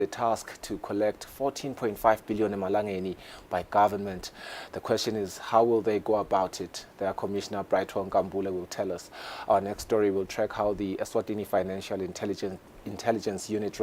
the task to collect 14.5 billion emalangeni by government. The question is, how will they go about it? Their Commissioner Brighton Nkambule will tell us. Our next story will track how the Eswatini Financial Intelligence Unit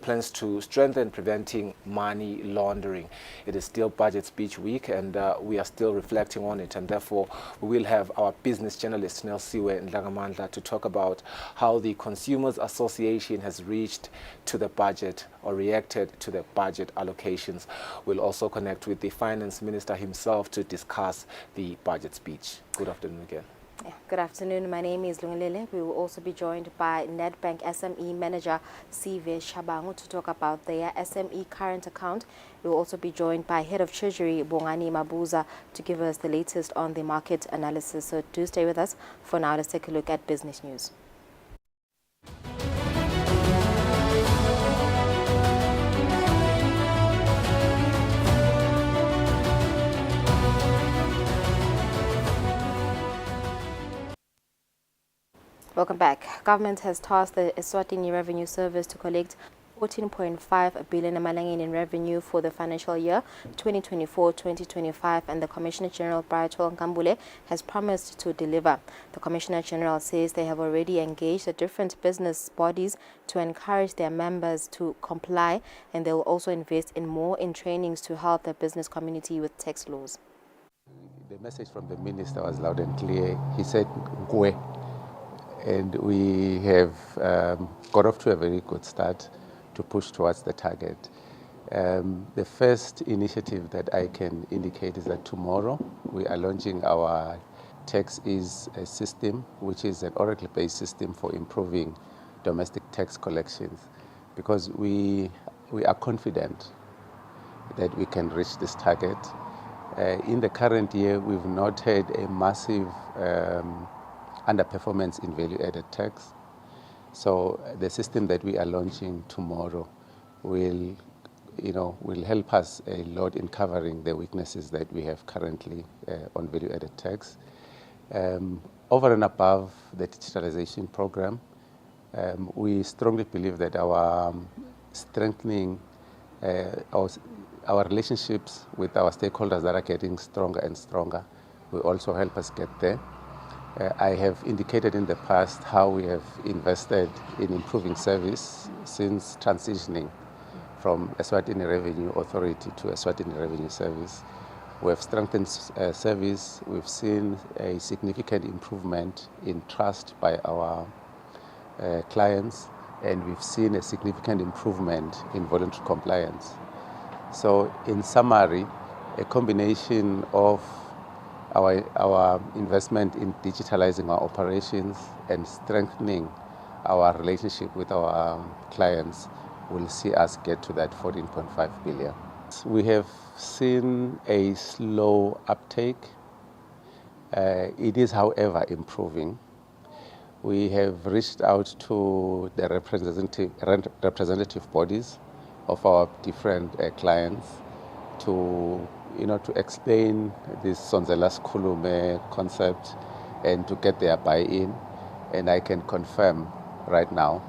plans to strengthen preventing money laundering. It is still budget speech week, and we are still reflecting on it, and therefore we will have our business journalist Nelsiwe Ndlangamandla to talk about how the Consumers Association has reached to the budget or reacted to the budget allocations. We'll also connect with the Finance Minister himself to discuss the budget speech. Good afternoon again. Yeah, good afternoon. My name is Lungelele. We will also be joined by Nedbank SME Manager Sive Shabangu to talk about their SME current account. We will also be joined by Head of Treasury Bongani Mabuza to give us the latest on the market analysis. So do stay with us. For now, let's take a look at business news. Welcome back. Government has tasked the Eswatini Revenue Service to collect 14.5 billion emalangeni in revenue for the financial year 2024-2025, and the Commissioner General Brighton Nkambule has promised to deliver. The Commissioner General says they have already engaged the different business bodies to encourage their members to comply, and they will also invest in more in trainings to help the business community with tax laws. The message from the Minister was loud and clear. He said, "Ngwe." And we have got off to a very good start to push towards the target. The first initiative that I can indicate is that tomorrow we are launching our tax ease system, which is an Oracle-based system for improving domestic tax collections, because we are confident that we can reach this target. In the current year, we've not had a massive underperformance in value-added tax. So the system that we are launching tomorrow will help us a lot in covering the weaknesses that we have currently on value-added tax. Over and above the digitalization program, we strongly believe that our strengthening our relationships with our stakeholders that are getting stronger and stronger will also help us get there. I have indicated in the past how we have invested in improving service since transitioning from Eswatini Revenue Authority to Eswatini Revenue Service. We have strengthened service. We've seen a significant improvement in trust by our clients, and we've seen a significant improvement in voluntary compliance. So in summary, a combination of our investment in digitalizing our operations and strengthening our relationship with our clients will see us get to that 14.5 billion. We have seen a slow uptake. It is, however, improving. We have reached out to the representative bodies of our different clients to explain this Sonzela Sikhulume concept and to get their buy-in. And I can confirm right now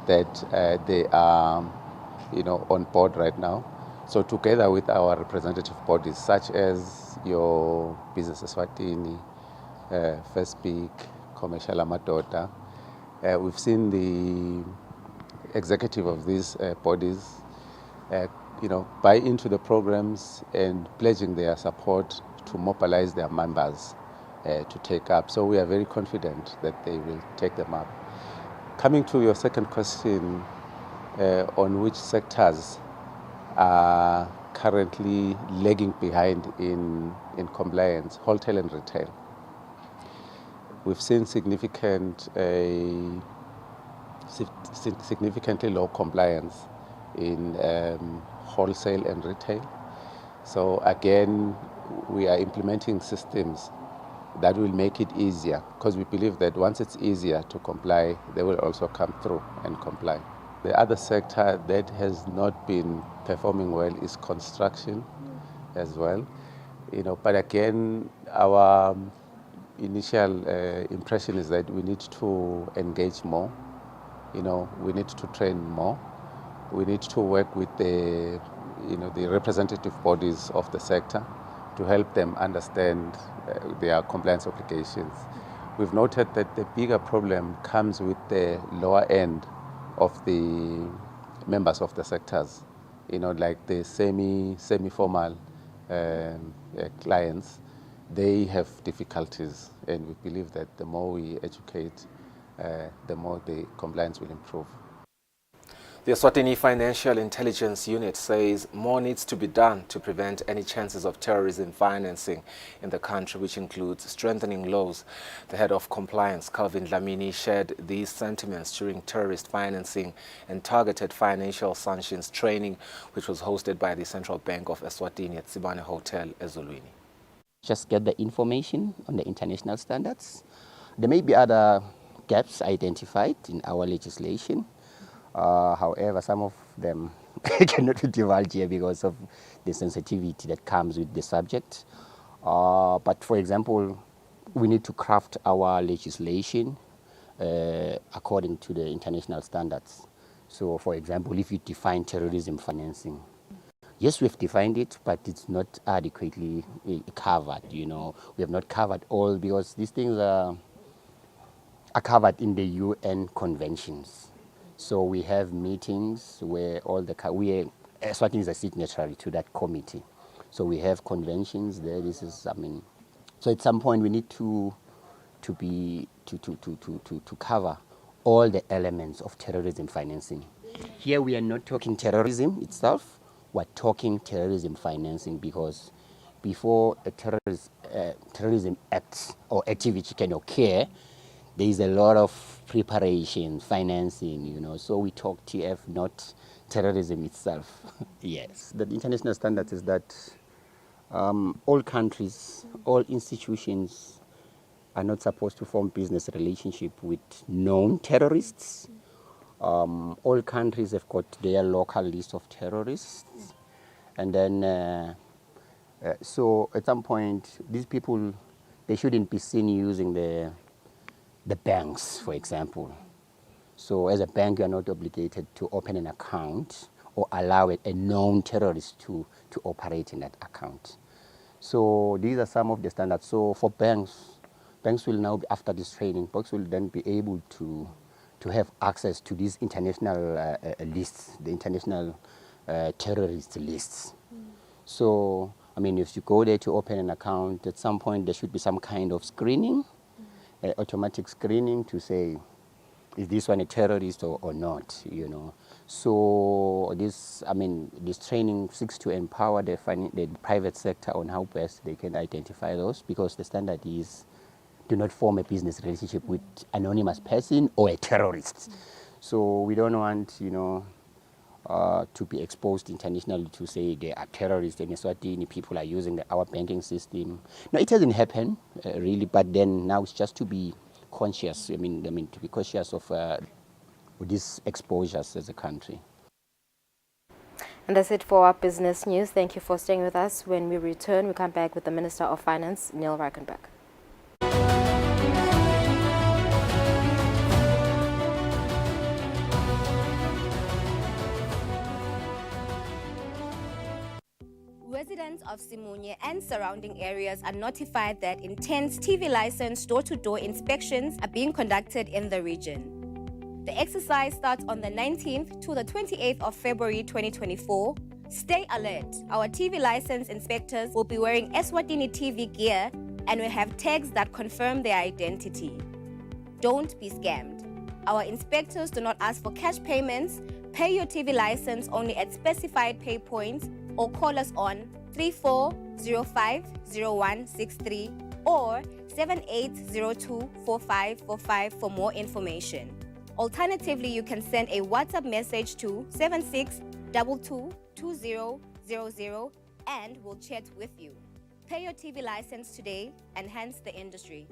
that they are on board right now. So together with our representative bodies, such as your Business Eswatini, First Speak, Commercial Amadoda, we've seen the executive of these bodies buy into the programs and pledging their support to mobilize their members to take up. So we are very confident that they will take them up. Coming to your second question on which sectors are currently lagging behind in compliance, wholesale and retail. We've seen significantly low compliance in wholesale and retail. So again, we are implementing systems that will make it easier, because we believe that once it's easier to comply, they will also come through and comply. The other sector that has not been performing well is construction as well. But again, our initial impression is that we need to engage more. We need to train more. We need to work with the representative bodies of the sector to help them understand their compliance obligations. We've noted that the bigger problem comes with the lower end of the members of the sectors, like the semi-formal clients. They have difficulties, and we believe that the more we educate, the more the compliance will improve. The Eswatini Financial Intelligence Unit says more needs to be done to prevent any chances of terrorism financing in the country, which includes strengthening laws. The head of compliance, Calvin Dlamini, shared these sentiments during terrorist financing and targeted financial sanctions training, which was hosted by the Central Bank of Eswatini at Sibane Hotel, Eswatini. Just get the information on the international standards. There may be other gaps identified in our legislation. However, some of them cannot be divulged here because of the sensitivity that comes with the subject. But for example, we need to craft our legislation according to the international standards. So for example, if you define terrorism financing, yes, we've defined it, but it's not adequately covered. We have not covered all, because these things are covered in the UN conventions. So we have meetings where Eswatini is a signatory to that committee. So we have conventions there. So at some point we need to cover all the elements of terrorism financing. Here we are not talking terrorism itself. We're talking terrorism financing, because before a terrorism act or activity can occur, there is a lot of preparation, financing, so we talk TF, not terrorism itself. Yes, the international standard is that all countries, all institutions are not supposed to form business relationship with known terrorists. All countries have got their local list of terrorists. And then, so at some point, these people, they shouldn't be seen using the banks, for example. So as a bank, you are not obligated to open an account or allow a known terrorist to operate in that account. So these are some of the standards. So for banks will now, after this training, banks will then be able to have access to these international lists, the international terrorist lists. So, if you go there to open an account, at some point there should be some kind of screening, automatic screening to say, is this one a terrorist or not, So this training seeks to empower the private sector on how best they can identify those, because the standard is, do not form a business relationship with anonymous person or a terrorist. So we don't want, to be exposed internationally to say they are terrorists and Eswatini people are using our banking system. No, it hasn't happened really, but then now it's just to be conscious. To be conscious of these exposures as a country. And that's it for our business news. Thank you for staying with us. When we return, we come back with the Minister of Finance, Neil Reichenbach. Residents of Simunye and surrounding areas are notified that intense TV license door-to-door inspections are being conducted in the region. The exercise starts on the 19th to the 28th of February 2024. Stay alert. Our TV license inspectors will be wearing Eswatini TV gear and will have tags that confirm their identity. Don't be scammed. Our inspectors do not ask for cash payments. Pay your TV license only at specified pay points, or call us on 34050163 or 78024545 for more information. Alternatively, you can send a WhatsApp message to 76222000 and we'll chat with you. Pay your TV license today, enhance the industry.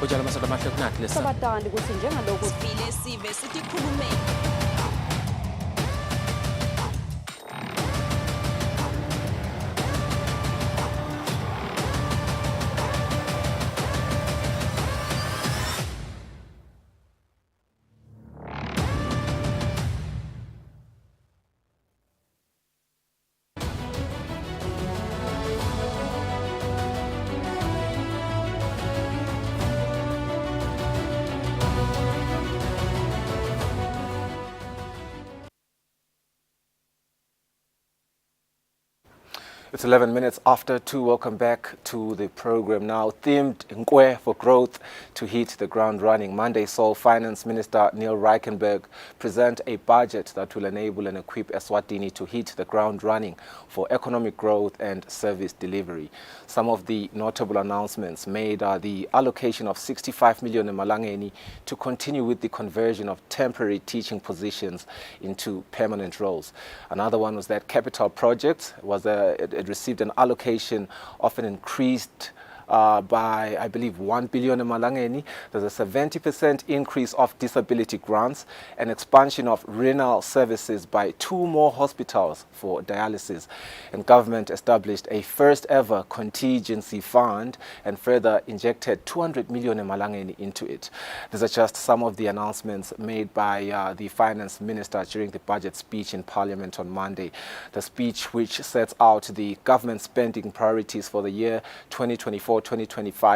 Ujala masoda mahle kunathi lesa. Sabatandi ukuthi njengalokhu Sifile sive sithi khulume. It's 11 minutes after 2. Welcome back to the program now. Themed Nkwe for growth to hit the ground running. Monday saw Finance Minister Neil Reichenberg present a budget that will enable and equip Eswatini to hit the ground running for economic growth and service delivery. Some of the notable announcements made are the allocation of 65 million emalangeni to continue with the conversion of temporary teaching positions into permanent roles. Another one was that capital projects was it received an allocation of an increased by, I believe, 1 billion emalangeni. There's a 70% increase of disability grants, an expansion of renal services by 2 more hospitals for dialysis, and government established a first ever contingency fund and further injected 200 million emalangeni into it. These are just some of the announcements made by the finance minister during the budget speech in Parliament on Monday. The speech, which sets out the government spending priorities for the year 2024-2025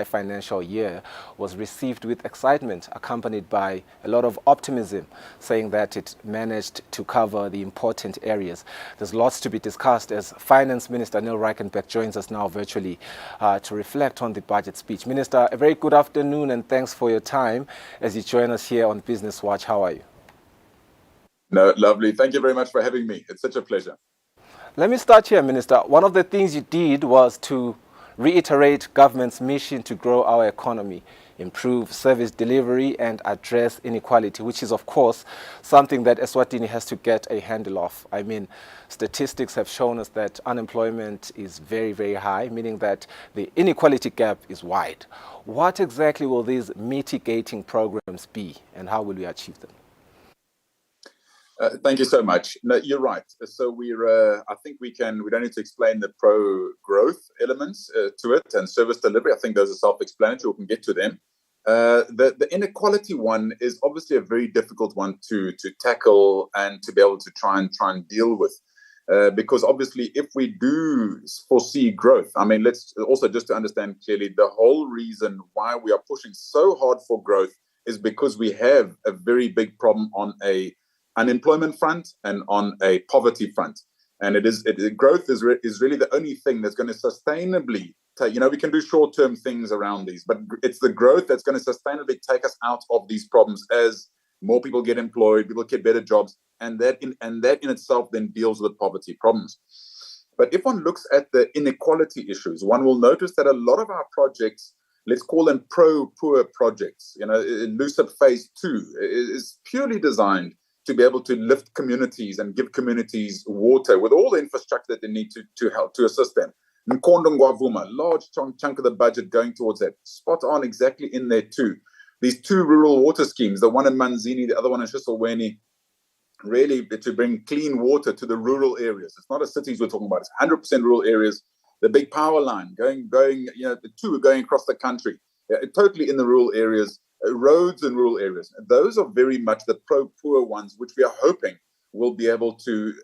financial year, was received with excitement, accompanied by a lot of optimism, saying that it managed to cover the important areas. There's lots to be discussed as Finance Minister Neil Reichenberg joins us now virtually to reflect on the budget speech. Minister, a very good afternoon and thanks for your time as you join us here on Business Watch. How are you? No, lovely. Thank you very much for having me. It's such a pleasure. Let me start here, Minister. One of the things you did was to reiterate government's mission to grow our economy, improve service delivery and address inequality, which is, of course, something that Eswatini has to get a handle of. I mean, statistics have shown us that unemployment is very, very high, meaning that the inequality gap is wide. What exactly will these mitigating programs be and how will we achieve them? Thank you so much. No, you're right. So I think we don't need to explain the pro-growth elements to it and service delivery. I think those are self-explanatory. We can get to them. The inequality one is obviously a very difficult one to tackle and to be able to try and deal with. Because obviously, if we do foresee growth, I mean, let's also just to understand clearly, the whole reason why we are pushing so hard for growth is because we have a very big problem on a unemployment front and on a poverty front. And growth is really the only thing that's going to sustainably we can do short-term things around these, but it's the growth that's going to sustainably take us out of these problems as more people get employed, people get better jobs, and that in itself then deals with the poverty problems. But if one looks at the inequality issues, one will notice that a lot of our projects, let's call them pro-poor projects, LUCIP Phase 2 is purely designed to be able to lift communities and give communities water with all the infrastructure that they need to help to assist them. Mkondo Ngwavuma, large chunk of the budget going towards that. Spot on exactly in there too. These 2 rural water schemes, the one in Manzini, the other one in Shiselweni, really to bring clean water to the rural areas. It's not the cities we're talking about. It's 100% rural areas. The big power line going, the 2 are going across the country, totally in the rural areas. Roads in rural areas. Those are very much the pro-poor ones, which we are hoping will be able to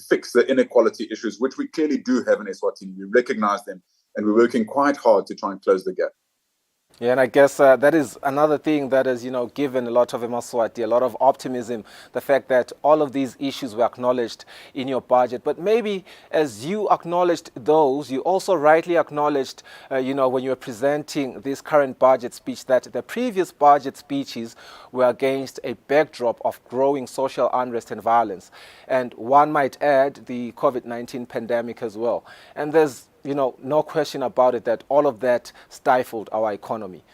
fix the inequality issues, which we clearly do have in Eswatini. We recognize them, and we're working quite hard to try and close the gap. Yeah, and I guess that is another thing that has, given a lot of Emaswati, a lot of optimism, the fact that all of these issues were acknowledged in your budget. But maybe as you acknowledged those, you also rightly acknowledged, when you were presenting this current budget speech, that the previous budget speeches were against a backdrop of growing social unrest and violence. And one might add the COVID-19 pandemic as well. And there's no question about it that all of that stifled our economy.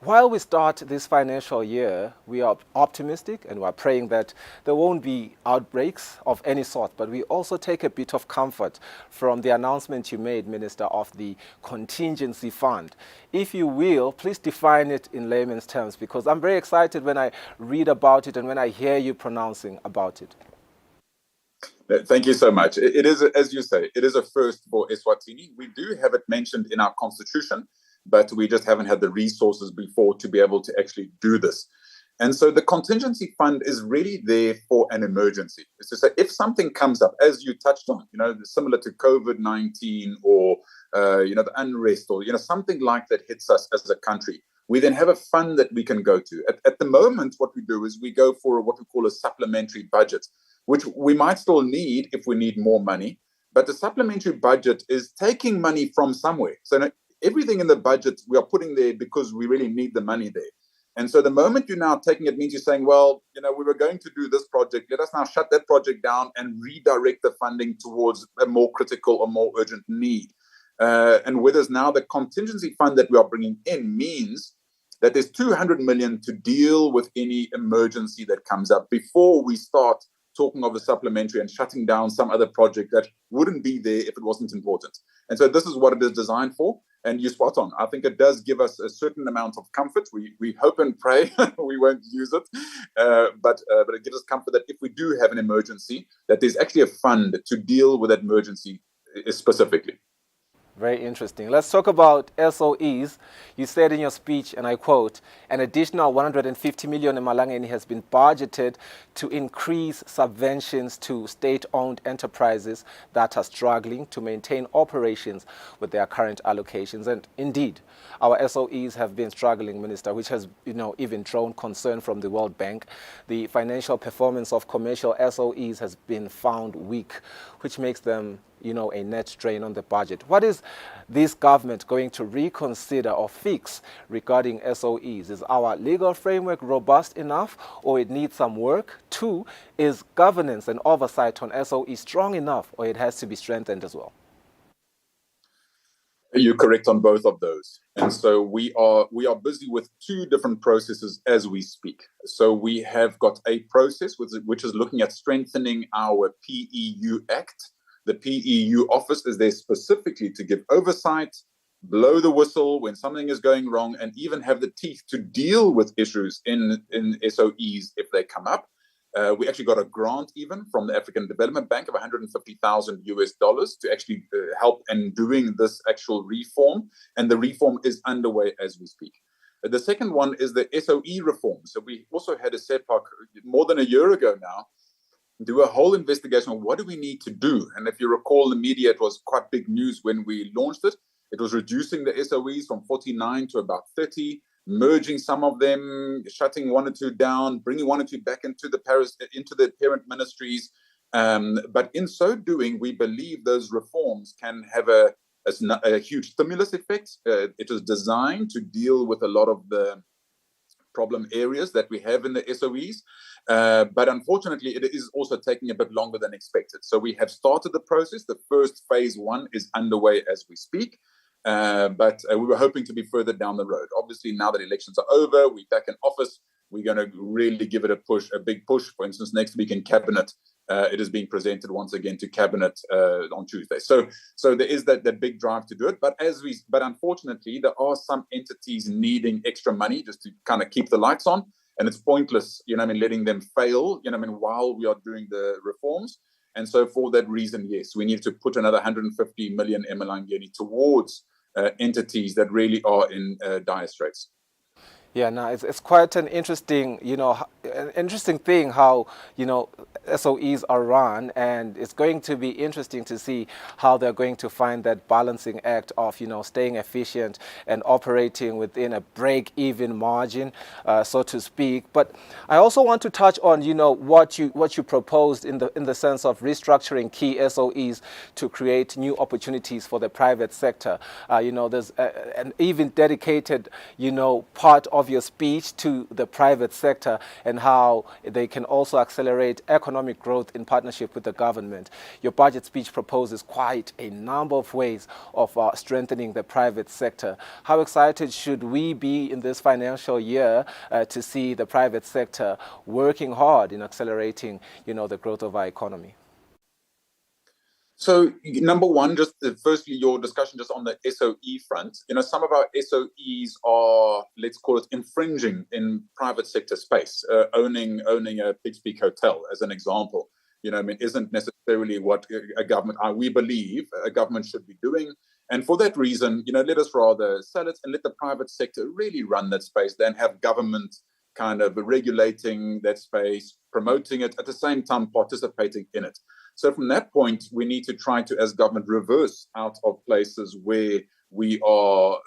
While we start this financial year, we are optimistic and we are praying that there won't be outbreaks of any sort, but we also take a bit of comfort from the announcement you made, Minister, of the contingency fund. If you will, please define it in layman's terms, because I'm very excited when I read about it and when I hear you pronouncing about it. Thank you so much. It is, as you say, it is a first for Eswatini. We do have it mentioned in our constitution, but we just haven't had the resources before to be able to actually do this. And so the contingency fund is really there for an emergency. It's to say, if something comes up, as you touched on, similar to COVID-19 or, the unrest or, something like that hits us as a country, we then have a fund that we can go to. At the moment, what we do is we go for what we call a supplementary budget, which we might still need if we need more money. But the supplementary budget is taking money from somewhere. So everything in the budget we are putting there because we really need the money there. And so the moment you're now taking it means you're saying, well, we were going to do this project. Let us now shut that project down and redirect the funding towards a more critical or more urgent need. And whereas now the contingency fund that we are bringing in means that there's 200 million to deal with any emergency that comes up before we start talking of a supplementary and shutting down some other project that wouldn't be there if it wasn't important. And so this is what it is designed for. And you're spot on. I think it does give us a certain amount of comfort. We hope and pray we won't use it. But it gives us comfort that if we do have an emergency, that there's actually a fund to deal with that emergency specifically. Very interesting. Let's talk about SOEs. You said in your speech, and I quote, an additional 150 million emalangeni has been budgeted to increase subventions to state-owned enterprises that are struggling to maintain operations with their current allocations. And indeed, our SOEs have been struggling, Minister, which has even drawn concern from the World Bank. The financial performance of commercial SOEs has been found weak, which makes them a net drain on the budget. What is this government going to reconsider or fix regarding SOEs? Is our legal framework robust enough or it needs some work? Two, is governance and oversight on SOE strong enough or it has to be strengthened as well? You're correct on both of those. And so we are busy with two different processes as we speak. So we have got a process which is looking at strengthening our PEU Act. The PEU office is there specifically to give oversight, blow the whistle when something is going wrong, and even have the teeth to deal with issues in SOEs if they come up. We actually got a grant even from the African Development Bank of $150,000 to actually help in doing this actual reform. And the reform is underway as we speak. The second one is the SOE reform. So we also had a SEPAC more than a year ago now, do a whole investigation on what do we need to do. And if you recall the media, it was quite big news when we launched it. It was reducing the SOEs from 49 to about 30, merging some of them, shutting one or two down, bringing one or two back into the parent ministries. But in so doing, we believe those reforms can have a huge stimulus effect. It is designed to deal with a lot of the problem areas that we have in the SOEs. But unfortunately, it is also taking a bit longer than expected. So we have started the process. The first phase one is underway as we speak. But we were hoping to be further down the road. Obviously, now that elections are over, we're back in office. We're going to really give it a big push. For instance, next week in Cabinet, it is being presented once again to Cabinet on Tuesday. So there is that big drive to do it. But unfortunately, there are some entities needing extra money just to kind of keep the lights on. And it's pointless, letting them fail, while we are doing the reforms. And so for that reason, yes, we need to put another 150 million emalangeni towards entities that really are in dire straits. Yeah, no, it's quite an interesting, thing how, SOEs are run, and it's going to be interesting to see how they're going to find that balancing act of, staying efficient and operating within a break-even margin, so to speak. But I also want to touch on, what you proposed in the sense of restructuring key SOEs to create new opportunities for the private sector. There's an even dedicated, part of your speech to the private sector and how they can also accelerate economic growth in partnership with the government. Your budget speech proposes quite a number of ways of strengthening the private sector. How excited should we be in this financial year to see the private sector working hard in accelerating, the growth of our economy? So, number one, just firstly, your discussion just on the SOE front. Some of our SOEs are, let's call it, infringing in private sector space. Owning a Pig Speak hotel, as an example, isn't necessarily what we believe a government should be doing. And for that reason, let us rather sell it and let the private sector really run that space than have government kind of regulating that space, promoting it, at the same time participating in it. So from that point, we need to try to, as government, reverse out of places where we are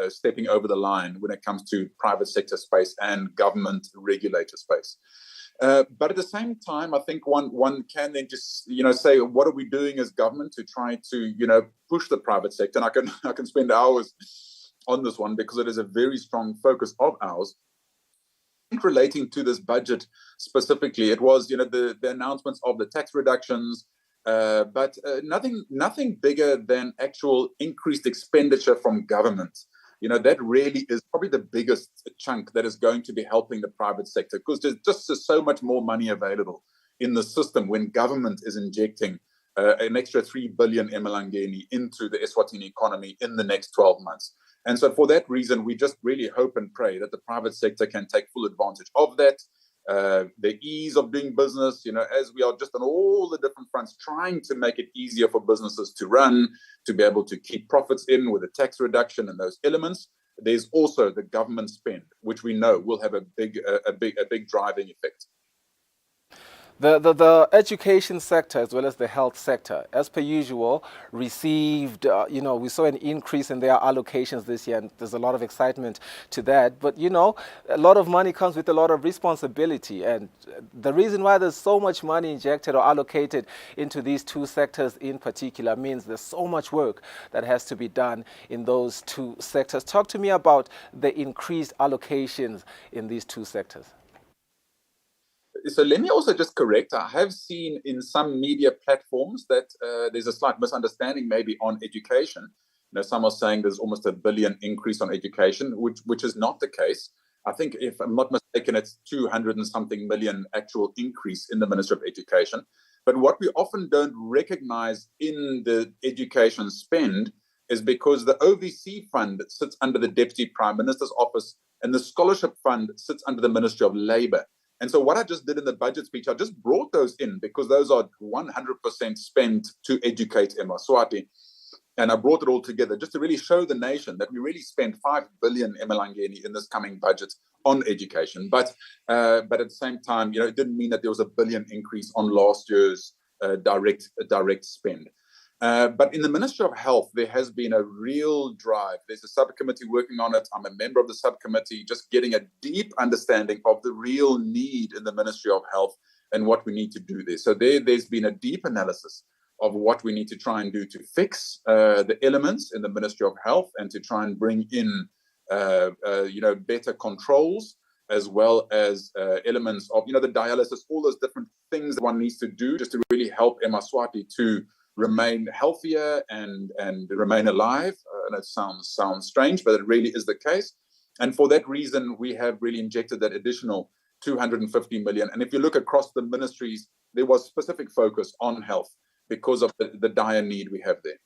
stepping over the line when it comes to private sector space and government regulator space. But at the same time, I think one can then just say, what are we doing as government to try to push the private sector? And I can spend hours on this one because it is a very strong focus of ours. Relating to this budget specifically, it was the announcements of the tax reductions, but nothing bigger than actual increased expenditure from government. That really is probably the biggest chunk that is going to be helping the private sector, because there's just so much more money available in the system when government is injecting an extra 3 billion emalangeni into the Eswatini economy in the next 12 months. And so for that reason, we just really hope and pray that the private sector can take full advantage of that. The ease of doing business, as we are just on all the different fronts, trying to make it easier for businesses to run, to be able to keep profits in with a tax reduction and those elements. There's also the government spend, which we know will have a big driving effect. The education sector as well as the health sector, as per usual, received, we saw an increase in their allocations this year, and there's a lot of excitement to that. But, a lot of money comes with a lot of responsibility. And the reason why there's so much money injected or allocated into these two sectors in particular means there's so much work that has to be done in those two sectors. Talk to me about the increased allocations in these two sectors. So let me also just correct. I have seen in some media platforms that there's a slight misunderstanding maybe on education. Some are saying there's almost $1 billion increase on education, which is not the case. I think, if I'm not mistaken, it's 200 and something million actual increase in the Ministry of Education. But what we often don't recognize in the education spend is because the OVC fund sits under the Deputy Prime Minister's office and the scholarship fund sits under the Ministry of Labour. And so what I just did in the budget speech, I just brought those in because those are 100% spent to educate eMaSwati. And I brought it all together just to really show the nation that we really spent 5 billion emalangeni in this coming budget on education. But at the same time, it didn't mean that there was $1 billion increase on last year's direct spend. But in the Ministry of Health, there has been a real drive. There's a subcommittee working on it. I'm a member of the subcommittee, just getting a deep understanding of the real need in the Ministry of Health and what we need to do there. So there's been a deep analysis of what we need to try and do to fix the elements in the Ministry of Health and to try and bring in, better controls, as well as elements of, the dialysis, all those different things that one needs to do just to really help eMaSwati to remain healthier and remain alive. And it sounds strange, but it really is the case. And for that reason, we have really injected that additional 250 million. And if you look across the ministries, there was specific focus on health because of the dire need we have there.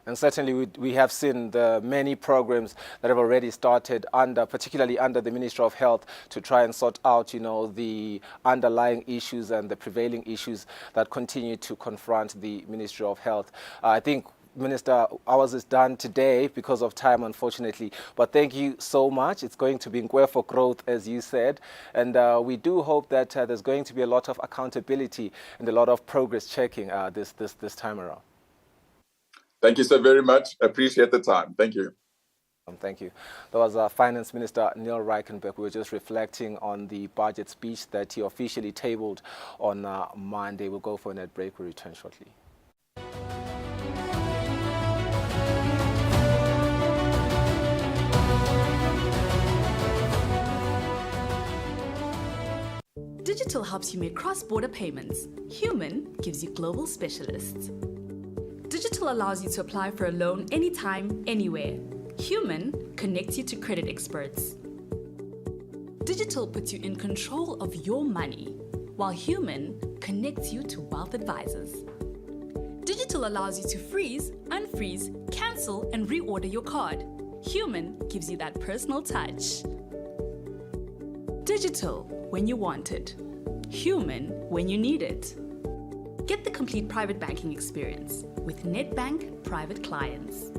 And certainly we have seen the many programs that have already started particularly under the Ministry of Health, to try and sort out, the underlying issues and the prevailing issues that continue to confront the Ministry of Health. I think, Minister, ours is done today because of time, unfortunately. But thank you so much. It's going to be Nkwe for growth, as you said. And we do hope that there's going to be a lot of accountability and a lot of progress checking this time around. Thank you so very much. Appreciate the time. Thank you. Thank you. That was Finance Minister Neil Reichenberg. We were just reflecting on the budget speech that he officially tabled on Monday. We'll go for a net break. We'll return shortly. Digital helps you make cross-border payments. Human gives you global specialists. Digital allows you to apply for a loan anytime, anywhere. Human connects you to credit experts. Digital puts you in control of your money, while Human connects you to wealth advisors. Digital allows you to freeze, unfreeze, cancel, and reorder your card. Human gives you that personal touch. Digital when you want it. Human when you need it. Get the complete private banking experience with Nedbank Private Clients.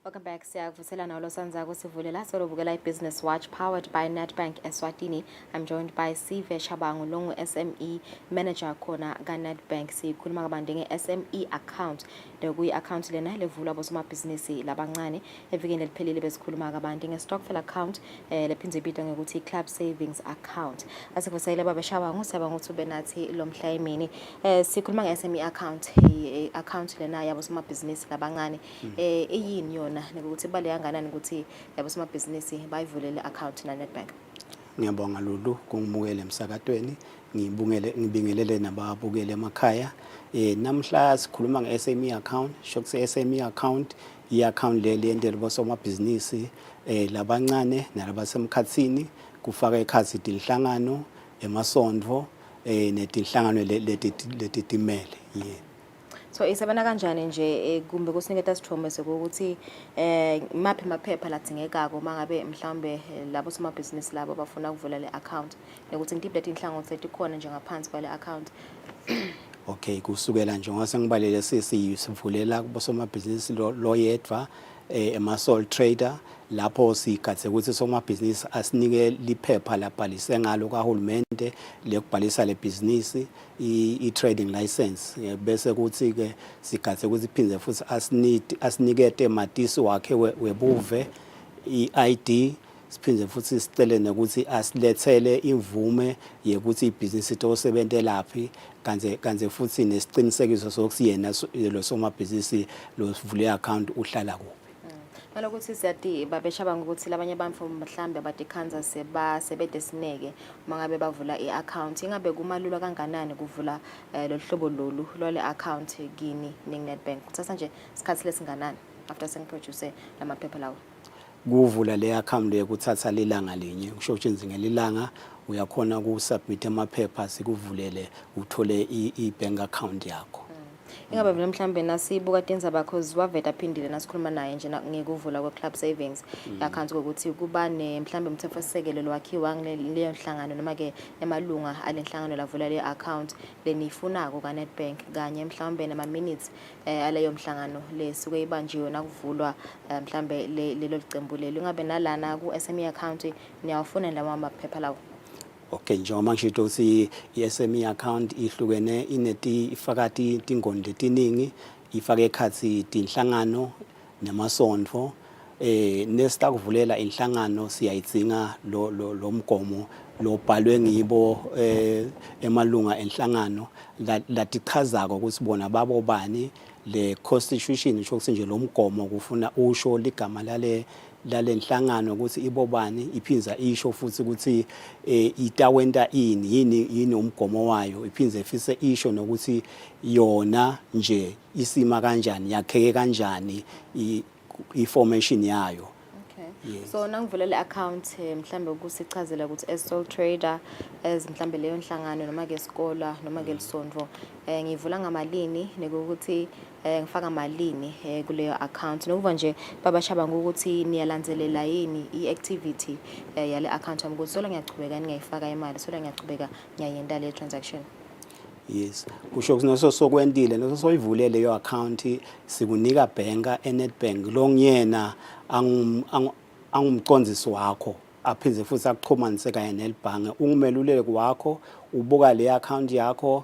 Welcome back. Siyavuselana olosanzako sivulela solobukela iBusiness Watch powered by Nedbank Eswatini. I'm joined by Sive Shabangu Longu SME Manager khona kaNedbank. Sikhuluma kabanzi nge-SME account. Kuyi account lena levulwa bosomabhizinisi labancane. Evikini eliphelile besikhuluma kabanzi nge-stokvel account lephindze ibitwa ngokuthi club savings account. Asivusele baba Shabangu siyabonga ukuthi ube nathi lo mhla emini. Sikhuluma nge-SME account, account lena yabosomabhizinisi labancane. Eyini yona ukuthi bale yanganani ukuthi yabosomabhizinisi bayivulele account na Nedbank? Ngiyabonga Lulu kungibukele emsakatweni, ngibingelele nababukele emakhaya. Namhla sikhuluma nge-SME account, shokuse SME account, i-account le yendele bosomabhizinisi labancane nalabasemkhatsini, kufaka ekhathi inhlangano, emasondvo, netinhlangano letitimele. So isebena kanjani nje kumbe kusiniketa sithombe sokuthi maphi amaphepha ladingekako mangabe mhlambe labo somabhizinisi labo bafuna ukuvula le account nokuthi ngidiphi leti inhlangothi etikhona njengaphansi kwale account? Okay, kusukela nje ngasengibalele sivulela kubosomabhizinisi lo yedwa sole trader lapho sigathe ukuthi somabhizinisi asinike liphepha labhalise ngalo kahulumende lekubhalisa le business i-trading license, bese kuthi ke sigathe ukuthi iphindze futhi asinikete matisi wakhe webuve i-ID, siphindze futhi sicele nokuthi asilethele imvume yekuthi ibhizinisi tosebentelaphi kanze futhi nesicinisekiso sokuthi yena lo somabhizinisi lo sivule account uhlala kuphi. Malokuthi siyati babeshabanga ukuthi labanye abantu mhlambe badikhanza sebede sineke mangabe bavula i-account, ingabe kumalula kanganani kuvula lo hlobo lolu lole account kini Nedbank? Kuthatha nje isikhathi lesinganani after sengiproduce lamaphepha lawo? Kuvula le account le kuthatha lilanga linye, kusho ukuthi ngelilanga uyakhona ukusubmit amaphepha sikuvulele uthole i-bank account yakho. Ingabe vele mhlambe nasibuka tenza bakho ziwaveta phindile nasikhuluma naye nje ngekuvula kwe-club savings account ukuthi kuba mhlambe umthethosisekelo lwakhiwa leyo nhlangano noma ke emalunga alenhlangano lavula le account lenifunako kaNedbank kanye mhlambe nama-minutes aleyo mhlangano lesuke ibanjiwe nakuvulwa mhlambe lelo licembu lelo. Ingabe nalana ku-SME account niyawafuna lawo amaphepha lawo? Okay, njengoba ngishito ukuthi i-SME account ihlukene ifaka tingoni letiningi, ifaka ekhathi tinhlangano namasondvo, nesita kuvulela inhlangano siyayidzinga lo mgomo lobhalwe ngibo emalunga enhlangano latichazako ukuthi bona babo bani, le constitution isho ukuthi nje lo mgomo kufuna usho ligama lale nhlangano ukuthi ibobani, iphinza isho futhi ukuthi itawenta yini umgomo wayo, iphinze fise isho nokuthi yona nje isima kanjani, yakheke kanjani i-formation yayo. Yes. So nangivula le account mhlambe ukusichazela ukuthi as sole trader, as mhlambe leyo nhlangano noma ke iskola noma ke lisondvo ngivula ngamalini nekuthi ngifaka malini kuleyo account, nokuva nje babashabanga ukuthi niyalandzelela yini i-activity yale account yami ukuthi sola ngiyachubeka ngiyayifaka imali, sola ngiyachubeka ngiyayenda le transaction. Yes, kusho ukuthi noso sokwendile noso soyivulele leyo account sikunika banka eNedbank lo ngiyena angumcondzisi wakho aphinze futhi akuxhumanise kanye nelibhange ungumeluleki wakho, ubuka le account yakho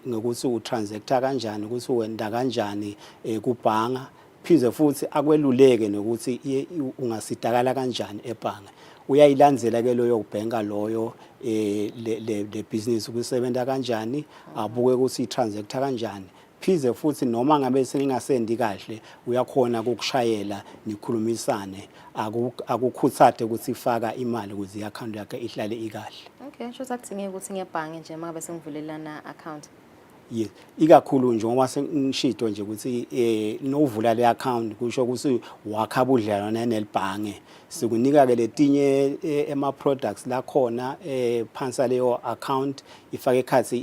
ngokuthi utransacta kanjani, ukuthi wenda kanjani kubhanga, phize futhi akweluleke nokuthi ungasidakala kanjani ebhange uyayilandzela ke loyo bhenka loyo le business ukusebenza kanjani abuke ukuthi i-transacta kanjani phize futhi noma ngabe seningasendi kahle uyakhona ukukushayela nikhulumisane akukhuthade ukuthi ifaka imali ukuze i-account yakhe ihlale ikahle. Okay, sho sakuthinge ukuthi ngiyebhange nje mangabe sengivulelana account. Yes, ikakhulu nje ngoba sengishido nje ukuthi novula le account kusho ukuthi wakha budlelwane nelibhange sikunika ke letinye ema products la khona phansi leyo account ifake ekhathi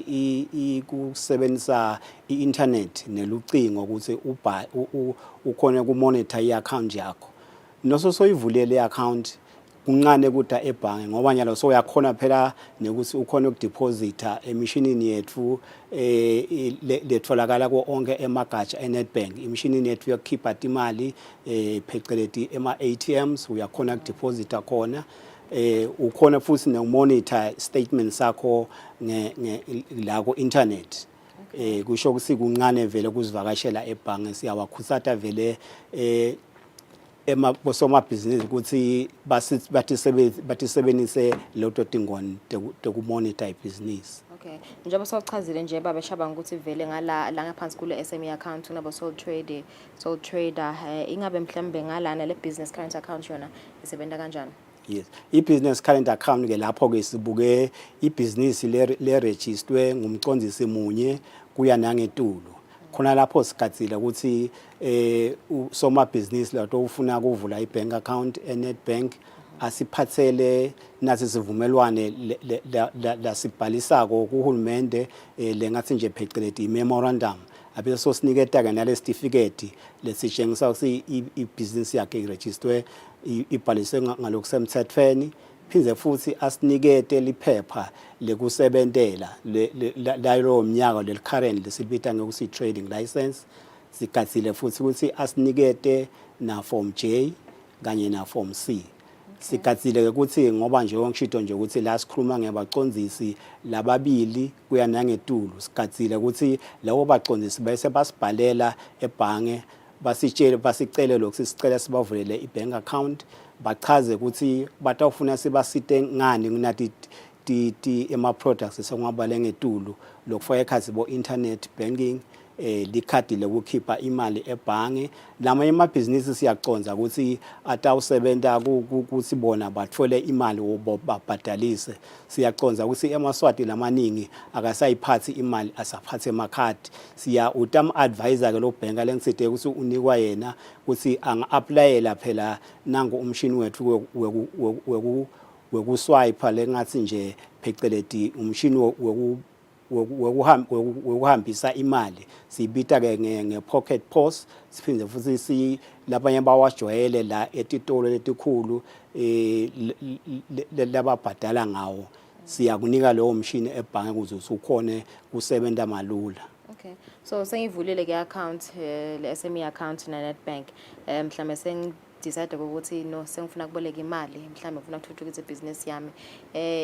ikusebenzisa i-internet nelucingo ukuthi ukhona ukumonitor i-account yakho noso soyivulele i-account kuncane kuda ebhange ngoba njalo so uyakhona phela nekuthi ukhona ukudeposita emishinini yethu letholakala ko onke emagatsha eNetbank imishinini yethu yokukhipha imali phecelezi ema-ATMs uyakhona ukudeposita khona ukhona futhi nokumonitor statements sakho la ku internet kusho ukuthi kuncane vele kuzivakashela ebhange siyawakhuthata vele bosomabhizinisi ukuthi bathi sebenzise loto tingoni tekumonitor ibhizinisi. Okay, njengoba sawuchazile nje baba shabanga ukuthi vele ngala la ngaphansi kule SME account kunabo sole trader ingabe mhlambe ngalana le business current account yona isebenza kanjani? Yes, i-business current account ke lapho ke sibuke ibhizinisi le registerwe ngumcondzisi munye kuya nangetulu. Khona lapho sikatsile ukuthi somabhizinisi lato ufuna ukuvula i-bank account eNetbank asiphathele nathi sivumelwane lasibhalisako kuhulumende lengathi nje phecelezi i-memorandum abe sosiniketa ke nale certificate lesitshengisa ukuthi ibhizinisi yakhe iregisterwe ibhaliswe ngalokusemthethweni phize futhi asinikete liphepha lekusebentela lalo mnyaka lel current lesibita ngokuthi trading license sikatsile futhi ukuthi asinikete na form J kanye na form C sikatsile ukuthi ngoba nje ongishido nje ukuthi la sikhuluma ngebacondzisi lababili kuya nangetulu sikatsile ukuthi lawo bacondzisi bese basibhalela ebhange basicele lokho sicela sibavulele i-bank account bachaze ukuthi batawufuna sibasite ngani kunathi ema products sengwabale ngetulu lokufaka ekhathi bo internet banking likhadi lokukhipha imali ebhange lamanye amabhizinisi siyaconza ukuthi atawusebenta ukuthi bona bathole imali babhadalise siyaconza ukuthi emaswati lamaningi akasayiphathi imali asaphathe emakhadi utam advisor ke lo bhenka lengiside ukuthi unikwa yena ukuthi anga-applyela phela nangu umshini wethu wekuswipe lengathi nje phecelezi umshini wokuhambisa imali sibita ke ngepocket pos siphinde futhi labanye bawajwayele la etitolo letikhulu lababhadala ngawo siyakunika lowo mshini ebhange ukuze usukhone kusebenta malula. Okay, so sengivulile ke account le SME account na Netbank mhlambe decide ukuthi no sengifuna kuboleka imali mhlambe ngifuna ukuthuthukisa ibusiness yami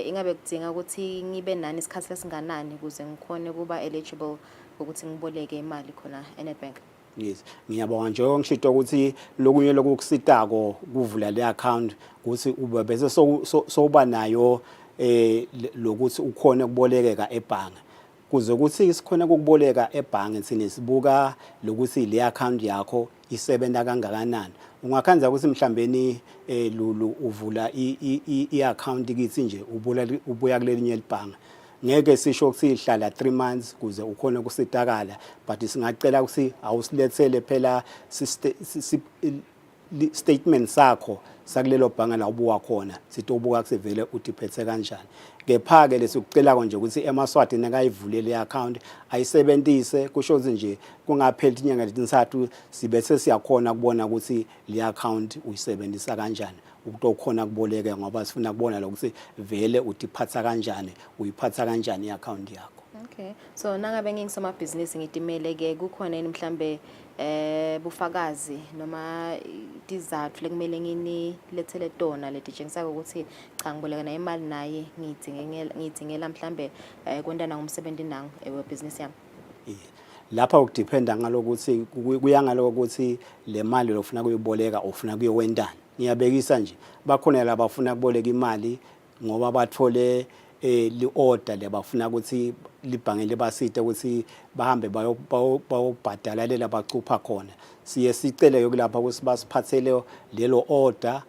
ingabe kudinga ukuthi ngibe nani isikhathi lesinganani ukuze ngikhone kuba eligible ukuthi ngiboleke imali khona eNetbank? Yes, ngiyabonga nje ngishido ukuthi lokunye lokukusitako kuvula le account ukuthi ube bese soba nayo lokuthi ukhone ukubolekeka ebhange kuze ukuthi sikhona ukuboleka ebhange sine sibuka lokuthi le account yakho isebenza kangakanani ungakhanza ukuthi mhlambeni lulu uvula i-account kithi nje ubuya kulelinye libhange ngeke sisho ukuthi ihlala 3 months kuze ukhona ukusitakala but singacela ukuthi awusilethele phela statement sakho sakulelo bhange la ubuka khona sitobuka kusevele udiphethe kanjani kepha ke lesikucela konje ukuthi emaswati nakayivulele i-account ayisebenzise kusho ukuthi nje kungapheli inyanga lezintathu sibese siyakhona ukubona ukuthi le account uyisebenzisa kanjani ukutokhona kuboleka ngoba sifuna kubona lokuthi vele udiphatha kanjani uyiphatha kanjani i-account yakho. Okay, so nangabe ngingisomabhizinisi ngidimele ke kukhona yini mhlambe bufakazi noma izathu lekumele nginilethele tona letitshengisa ukuthi cha ngiboleka na imali naye ngidingela mhlambe kwenta na umsebenzi nangu ebusiness yami? lapha ukudependa ngalokuthi kuya ngalokuthi le mali lofuna kuyiboleka ufuna kuyowendana. Ngiyabekisa nje bakhona laba bafuna kuboleka imali ngoba bathole li-order lebafuna ukuthi libhange libasite ukuthi bahambe bayobhadala lela bacupha khona. Siye sicele yokulapha ukuthi basiphathele lelo order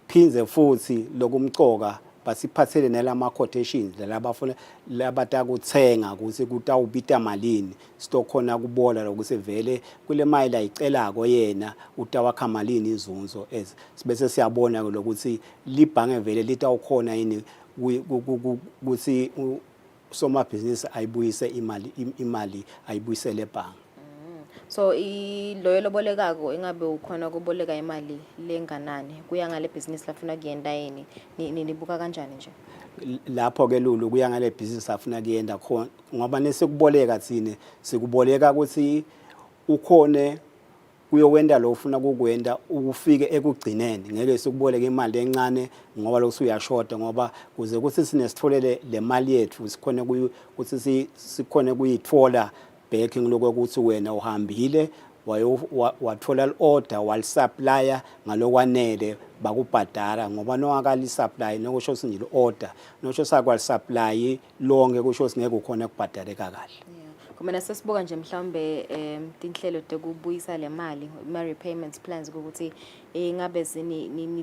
phinze futhi lokumcoka basiphathele nelama quotations labafuna labata kuthenga ukuthi kutawubita malini stock khona kubola lokuthi vele kule mali ayicelako yena utawakha malini izunzo ez sibese siyabona lokuthi libhange vele litawukhona yini ukuthi somabhizinisi ayibuyise imali ayibuyisele ebhange. So loyo lobolekako engabe ukhona kuboleka imali lenganani kuya ngale business lafuna kuyenda yini nibuka kanjani nje? Lapho ke Lulu kuya ngale business afuna kuyenda khona ngoba nesikuboleka thine sikuboleka ukuthi ukhone uyowenda lo ufuna ukukwenda ukufike ekugcineni ngeke sikuboleka imali encane ngoba lokho uyashoda ngoba kuze ukuthi sinesitholele le mali yethu sikhone ukuthi sikhone kuyithola back ngilokho wena uhambile wathola i-order walisupplya ngalokwanele bakubhadala ngoba nowakali supply nokusho ukuthi nje i-order nosho sakwali-supply lonke kusho ukuthi ngeke ukhona kubhadaleka kahle. Kumena sesibuka nje mhlawumbe tinhlelo tekubuyisa le mali repayments plans ukuthi ngabe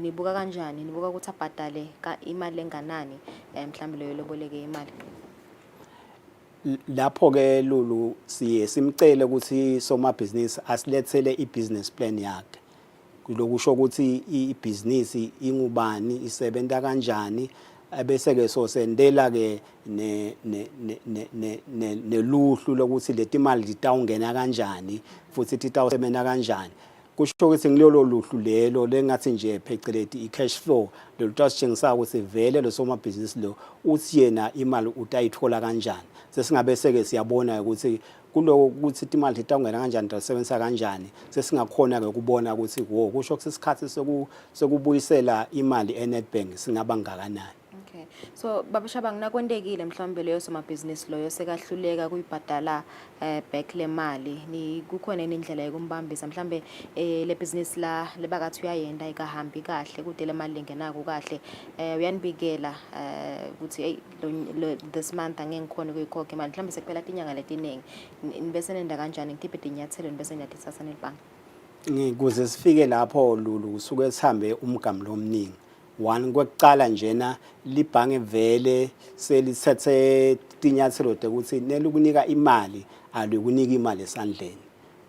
nibuka kanjani nibuka ukuthi abhadale imali enganani mhlawumbe leyo loboleke imali. Lapho ke Lulu siye simcele ukuthi somabhizinisi asilethele i-business plan yakhe kulokusho ukuthi i-business ingubani isebenza kanjani bese ke sosendela ke neluhlu lokuthi leti imali zitawungena kanjani futhi titawusebenza kanjani. Kusho ukuthi ngilolo luhlu lelo lengathi nje pheceleti i-cash flow lolutashengisa ukuthi vele lo somabhizinisi lo uthi yena imali utayithola kanjani. Sesingabe seke siyabona ukuthi kulo ukuthi imali itawungena kanjani tasebenzisa kanjani sesingakhona ke ukubona ukuthi kusho ukuthi isikhathi sokubuyisela imali eNetbank singaba ngakanani. Okay. So babashaba nginakwendekile mhlawumbe leyo somabhizinisi loyo sekahluleka kuyibhadala back le mali ni kukhona indlela yokumbambisa mhlawumbe le business la lebakathi uyayenda ikahambi kahle kude le mali lengenako kahle uyanibikela ukuthi hey this month angeke ngikhona ukuyikhokha imali mhlawumbe sekuphela inyanga letiningi bese nenda kanjani ngitiphe dinyathelo bese ngiyathatha nelibhange. Ngikuze sifike lapho Lulu usuke sihambe umgamo lomningi. One kwekucala njena libhange vele selithethe tinyathelo ukuthi nelukunika imali alikunika imali esandleni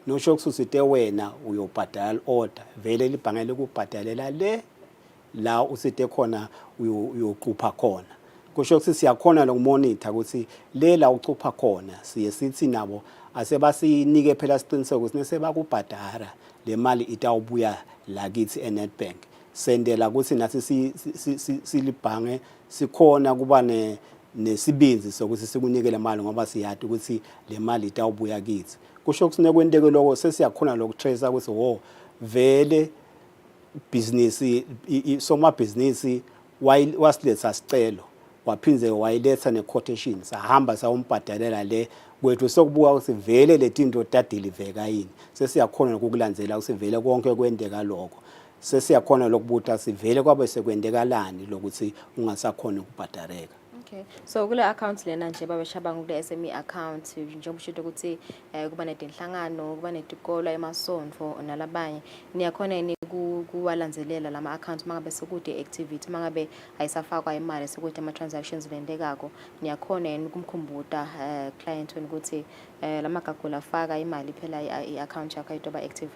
nosho ukuthi wena uyobhadala order vele libhange lokubhadalela la usithe khona uyoqupha khona kusho ukuthi siyakhona lokumonitor ukuthi la ucupha khona siye sithi nabo asebasinike phela siqiniseko ukuthi nesebakubhadala le mali itawubuya la kithi eNetbank sendela ukuthi nathi silibhange sikhona kuba nesibinzi sokuthi sikunike le mali ngoba siyade ukuthi le mali itawubuya kithi kusho ukuthi nekwenteke lokho sesiyakhona lokutrace ukuthi vele business somabhizinisi wasiletha sicelo waphinze wayiletha nequotation sahamba sawombhadalela le kwethu sokubuka ukuthi vele letinto tadeliver yini sesiyakhona ukukulandzela ukuthi vele konke kwendeka lokho sesiyakhona lokubuta sivele kwabe sekwendekalani lokuthi ungasakhona ukubhadaleka. Okay. So kule account lena nje babeshaba ngule SME account njengoba usho ukuthi kuba netinhlangano kuba netikolo emasonto nalabanye niyakhona yini kuwalandzelela lama accounts mangabe sekude activity mangabe ayisafakwa imali sekude ama transactions lendekako niyakhona yini kumkhumbuta client wena ukuthi lamagagu afaka imali phela i-account yakho ayitoba active.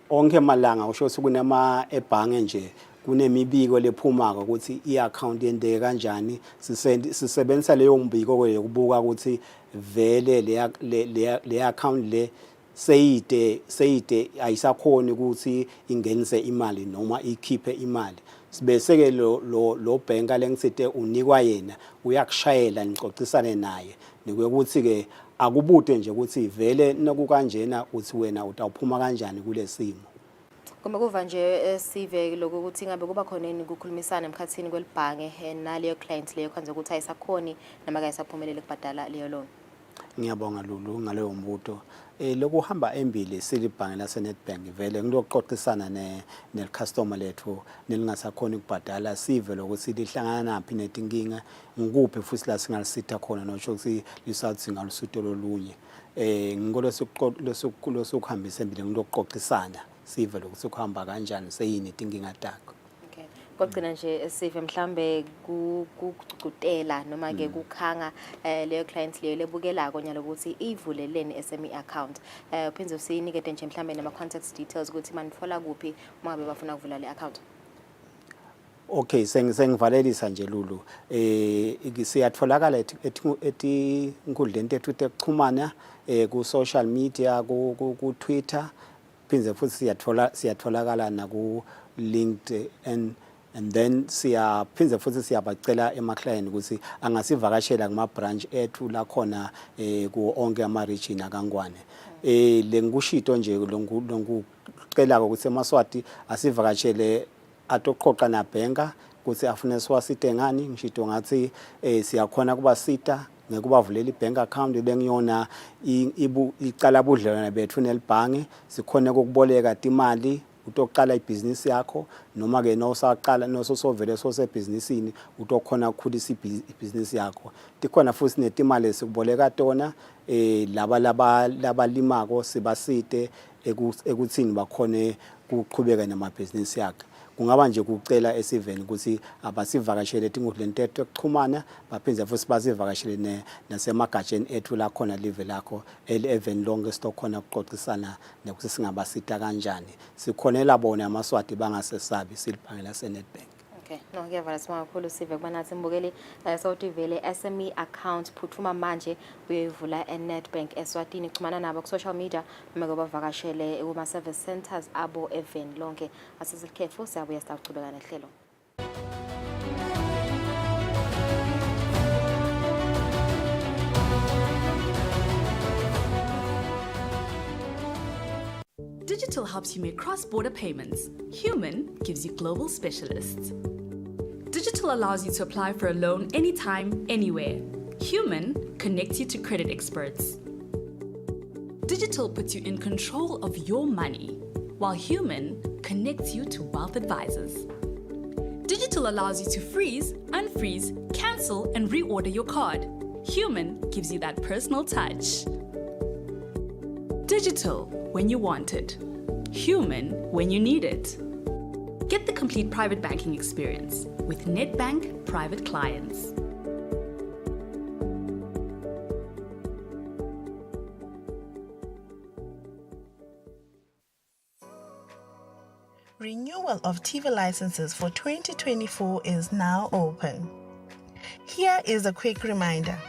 Onke malanga usho ukuthi kunama ebhange nje kunemibiko lephumako ukuthi i-account yendeke kanjani sisebenzisa leyo mbiko yokubuka ukuthi vele le account le seyide ayisakhona ukuthi ingenise imali noma ikhiphe imali sibese ke lo banka lengithe unikwa yena uyakushayela nicocisane naye nikuthi ke akubude nje ukuthi vele nokukanjena uthi wena utawuphuma kanjani kulesimo. Kuma kuva nje sive lokho ukuthi ngabe kuba khona yini ukukhulumisana emkhathini kwelibhange naleyo client leyo kwenza ukuthi ayisakhoni noma akayisaphumelele ukubhadala leyo loan. Ngiyabonga Lulu ngaleyo mbuto. Lokuhamba embili silibhange laseNedbank vele ngilokuxoxisana necustomer lethu nelingasakhona ukubhadala sive lokuthi lihlangana naphi netinkinga ngikuphi futhi la singalisitha khona nosho ukuthi lisathi singalusito lolunye. Ngikulosukuhambisa embili ngilokuxoxisana sive lokuthi kuhamba kanjani seyini inkinga takho. Kokugcina nje sive mhlambe kucukutela noma ke kukhanga leyo client leyo lebukelako nyalo ukuthi ivuleleni SME account uphinde usinikete nje mhlambe nama contact details ukuthi manithola kuphi uma ngabe bafuna ukuvula le account. Okay, sengivalelisa nje Lulu. Siyatholakala etinkundleni tethu tekuxhumana ku social media ku Twitter phinde futhi siyatholakala na ku LinkedIn. And then phinde futhi siyabacela emakhlayeni ukuthi angasivakashela kuma branch ethu la khona ku onke ama region akangwane. Lengushito nje longucela ukuthi eMaswati asivakashele atoqoqa na benga ukuthi afune swasite ngani ngishito ngathi siyakhona kubasita ngekubavulela ibank account lengiyona icala budlelwane bethu nelibhange sikhona ukuboleka imali utoqala ibusiness yakho noma ke nosaqala nososovele sosebhizinisini utokhona ukukhulisa ibusiness yakho tikhona futhi netimali sikuboleka tona laba limako sibasite ekuthini bakhone ukuqhubeka namabhizinisi yakhe. Kungaba nje ukucela esiveni ukuthi abasivakashele etingudleni tethu ekuxhumana baphinde futhi basivakashele nasemagajeni ethu la khona live lakho even lonke sitokhona ukuxoxisana nokuthi singabasita kanjani sikhonela bona amaswati bangasesabi silibhange laseNedbank. Okay, no ngiyavala sima kakhulu sive kuba nathi mbukeli sawuthi vele SME account phuthuma manje uyivula eNedbank Eswatini xhumana nabo ku social media noma kubavakashele kuma service centers abo even lonke asizikhefu siyabuya sitaqhubeka nehlelo. Digital helps you make cross-border payments. Human gives you global specialists. Digital allows you to apply for a loan anytime, anywhere. Human connects you to credit experts. Digital puts you in control of your money, while Human connects you to wealth advisors. Digital allows you to freeze, unfreeze, cancel, and reorder your card. Human gives you that personal touch. Digital when you want it. Human when you need it. Get the complete private banking experience with Nedbank Private Clients. Renewal of TV licenses for 2024 is now open. Here is a quick reminder.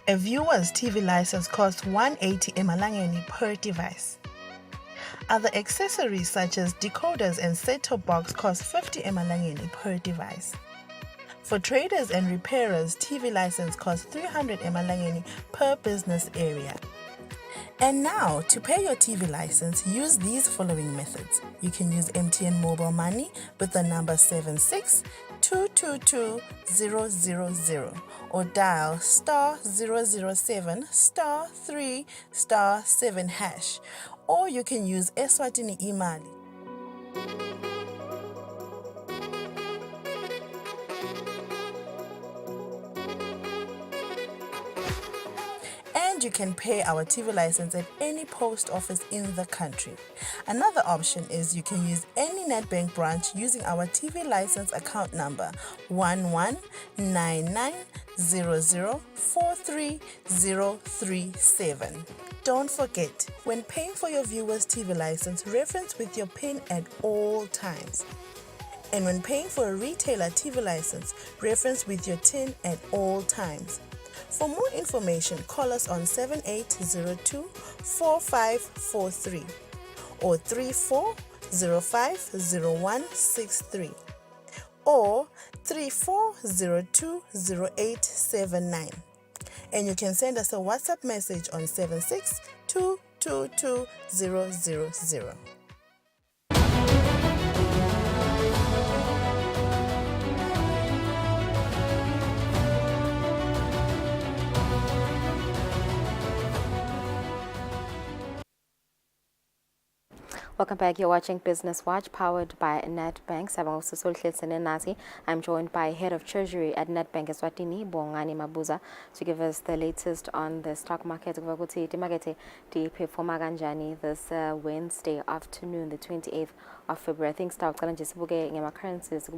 A viewer's TV license costs 180 emalangeni per device. Other accessories such as decoders and set-top box cost 50 emalangeni per device. For traders and repairers, TV license costs 300 emalangeni per business area. And now, to pay your TV license, use these following methods. You can use MTN Mobile Money with the number 762222000 or dial *007 *3 *7#. Or you can use Eswatini Imali. You can pay our TV license at any post office in the country. Another option is you can use any Nedbank branch using our TV license account number 119900430037. Don't forget, when paying for your viewer's TV license, reference with your PIN at all times. And when paying for a retailer TV license, reference with your TIN at all times. For more information, call us on 7802-4543 or 34050163 or 34020879. And you can send us a WhatsApp message on 762222000. Welcome back. You're watching Business Watch, powered by Nedbank. I'm joined by Head of Treasury at Nedbank Eswatini, Bongani Mabuza, to give us the latest on the stock market. This Wednesday afternoon, the 28th of February. I think stock challenges currencies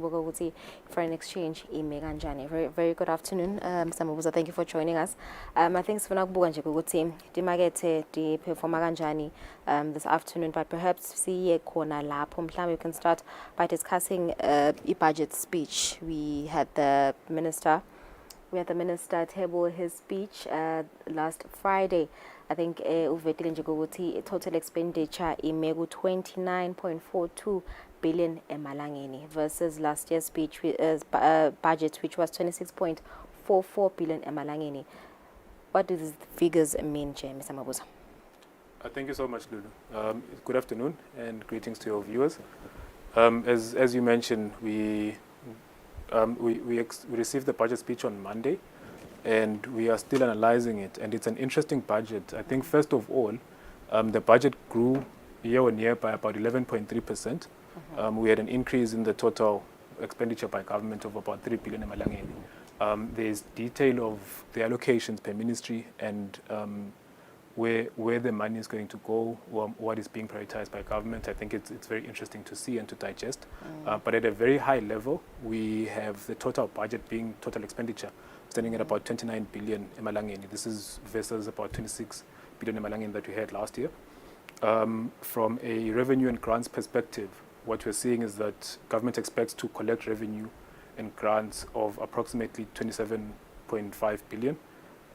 foreign exchange very, very good afternoon, Mr. Mabuza. Thank you for joining us. I think this afternoon, but perhaps siye khona lapho mhlawumbe we can start by discussing budget speech. We had the minister table his speech last Friday. I think uvetile nje ukuthi total expenditure imegu 29.42 billion emalangeni versus last year's speech budget, which was 26.44 billion emalangeni. What do these figures mean, Mr. Mabuza? Thank you so much, Lulu. Good afternoon and greetings to your viewers. As you mentioned, we received the budget speech on Monday, and we are still analyzing it. And it's an interesting budget. I think first of all, the budget grew year on year by about 11.3%. We had an increase in the total expenditure by government of about 3 billion emalangeni. There's detail of the allocations per ministry and where the money is going to go, what is being prioritized by government. I think it's very interesting to see and to digest. But at a very high level, we have the total budget being total expenditure standing at about 29 billion emalangeni. This is versus about 26 billion emalangeni that we had last year. From a revenue and grants perspective, what we're seeing is that government expects to collect revenue and grants of approximately 27.5 billion.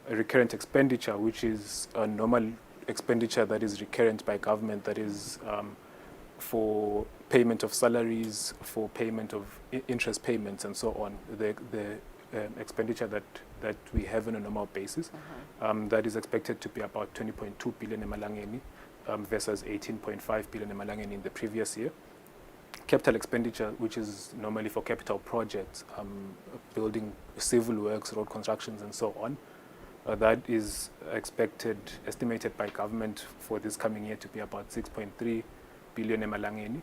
A recurrent expenditure, which is a normal expenditure that is recurrent by government, that is for payment of salaries, for payment of interest payments, and so on. The expenditure that we have on a normal basis, that is expected to be about 20.2 billion emalangeni versus 18.5 billion emalangeni in the previous year. Capital expenditure, which is normally for capital projects, building civil works, road constructions, and so on. That is estimated by government for this coming year to be about 6.3 billion emalangeni.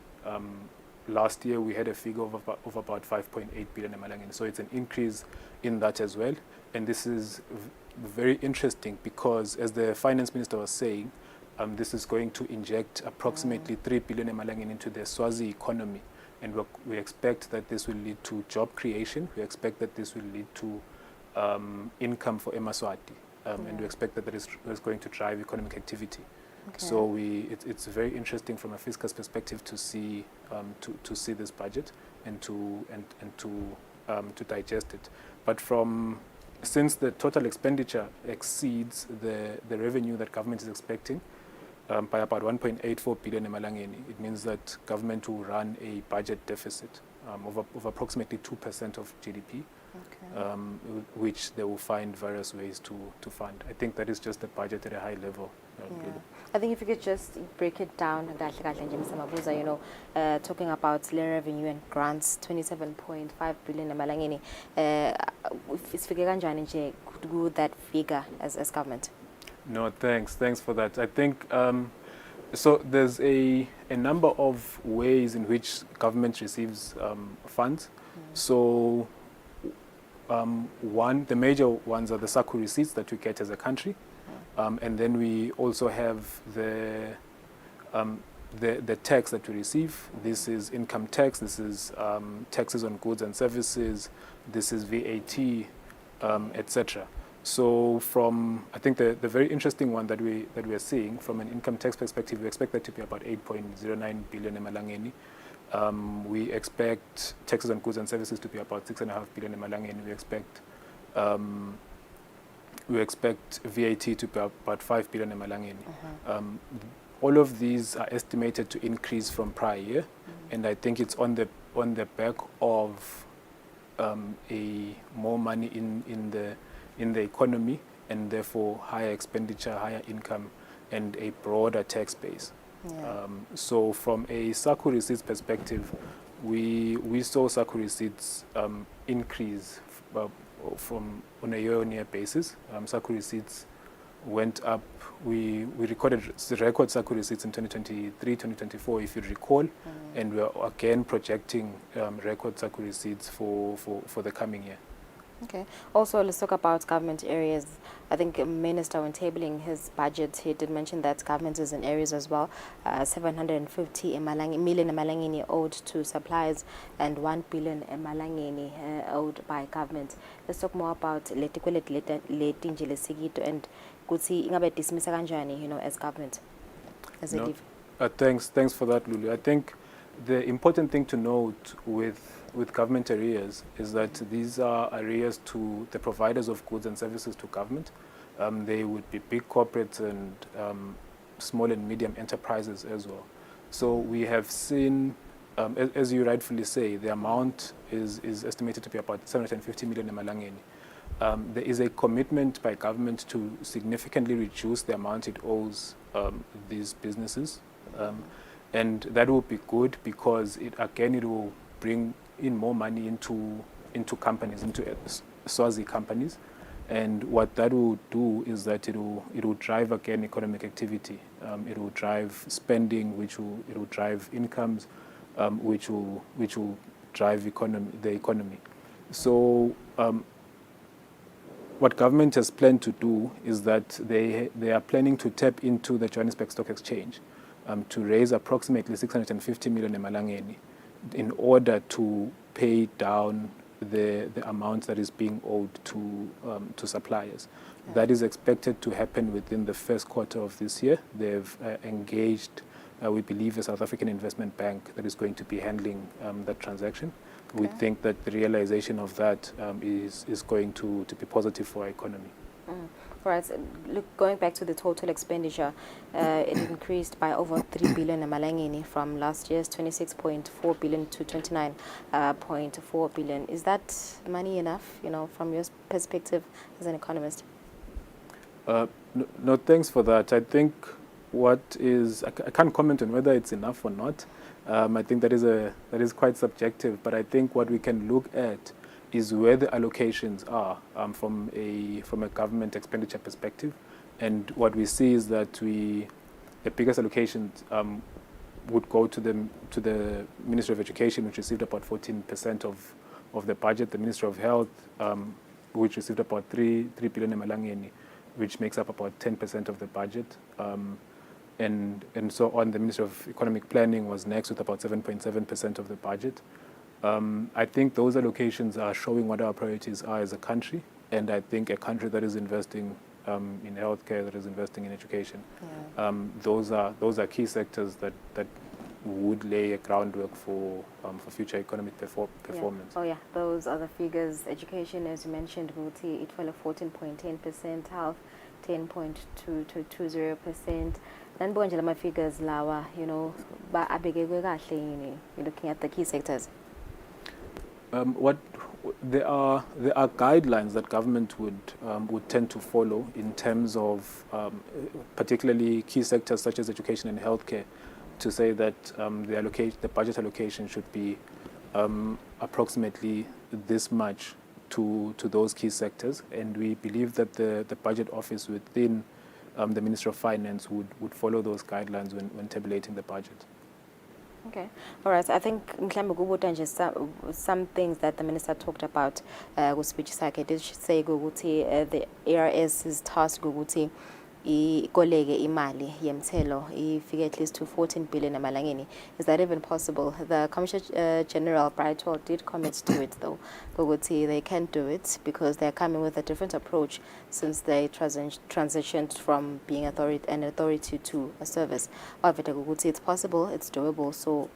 Last year we had a figure of about 5.8 billion emalangeni. So it's an increase in that as well. And this is very interesting because, as the finance minister was saying, this is going to inject approximately 3 billion emalangeni into the Swazi economy. And we expect that this will lead to job creation. We expect that this will lead to income for Eswatini, and we expect that is going to drive economic activity. Okay. So it's very interesting from a fiscal perspective to see this budget and to digest it. But since the total expenditure exceeds the revenue that government is expecting by about 1.84 billion emalangeni, it means that government will run a budget deficit of approximately 2% of GDP. Okay. Which they will find various ways to fund. I think that is just the budget at a high level. I think if you could just break it down, Mr. Mabuza, talking about land revenue and grants, 27.5 billion emalangeni. Is figure that figure as government? No, thanks for that. I think so. There's a number of ways in which government receives funds. So. The major ones are the SACU receipts that we get as a country, and then we also have the tax that we receive. This is income tax. This is taxes on goods and services. This is VAT, etc. So I think the very interesting one that we are seeing from an income tax perspective, we expect that to be about 8.09 billion emalangeni. We expect taxes on goods and services to be about 6.5 billion emalangeni. We expect VAT to be about 5 billion emalangeni. All of these are estimated to increase from prior year, and I think it's on the back of a more money in the economy, and therefore higher expenditure, higher income, and a broader tax base. Yeah. So from a SACU receipts perspective, we saw SACU receipts increase from on a year-on-year basis. SACU receipts went up. We recorded record SACCO receipts in 2023, 2024, if you recall, and we are again projecting record SACCO receipts for the coming year. Okay. Also, let's talk about government areas. I think Minister, when tabling his budget, he did mention that government is in areas as well. 750 million emalangeni owed to suppliers and 1 billion emalangeni owed by government. Let's talk more about letinje lesikito and kuthi ingabe dismissa kanjani, as government, as a Thanks for that, Lulu. I think the important thing to note with government arrears is that these are arrears to the providers of goods and services to government. They would be big corporates and small and medium enterprises as well. So we have seen, as you rightfully say, the amount is estimated to be about 750 million emalangeni. There is a commitment by government to significantly reduce the amount it owes these businesses. And that will be good because it will bring in more money into companies, into Swazi companies. And what that will do is that it will drive again economic activity. It will drive spending, it will drive incomes, which will drive the economy. So what government has planned to do is that they are planning to tap into the Johannesburg Stock Exchange to raise approximately 650 million emalangeni in order to pay down the amount that is being owed to suppliers. Yeah. That is expected to happen within the first quarter of this year. They've engaged, we believe, a South African investment bank that is going to be handling that transaction. Okay. We think that the realization of that is going to be positive for our economy. All right. Look, going back to the total expenditure, it increased by over 3 billion emalangeni from last year's 26.4 billion to 29.4 billion. Is that money enough, from your perspective as an economist? No, thanks for that. I think I can't comment on whether it's enough or not. I think that is quite subjective, but I think what we can look at is where the allocations are from a government expenditure perspective, and what we see is that the biggest allocations would go to the Ministry of Education, which received about 14% of the budget, the Ministry of Health, which received about 3 billion emalangeni, which makes up about 10% of the budget, and so on. The Ministry of Economic Planning was next with about 7.7% of the budget. I think those allocations are showing what our priorities are as a country, and I think a country that is investing in healthcare, that is investing in education, those are key sectors that would lay a groundwork for future economic performance. Yeah. Oh yeah, those are the figures. Education, as you mentioned, it fell 14.10%, health 10.220%. And my figures lawa, you're looking at the key sectors. There are guidelines that government would tend to follow in terms of particularly key sectors such as education and healthcare, to say that the budget allocation should be approximately this much to those key sectors, and we believe that the budget office within the Ministry of Finance would follow those guidelines when tabulating the budget. Okay. All right. I think some things that the minister talked about with speech sakhe did say the ARS is tasked ukuthi ikoleke imali yemthelo ifike at least to 14 billion emalangeni. Is that even possible? The Commissioner General Brightwell did commit to it though. They can't do it because they're coming with a different approach since they transitioned from being an authority to a service. However, it's possible, it's doable. So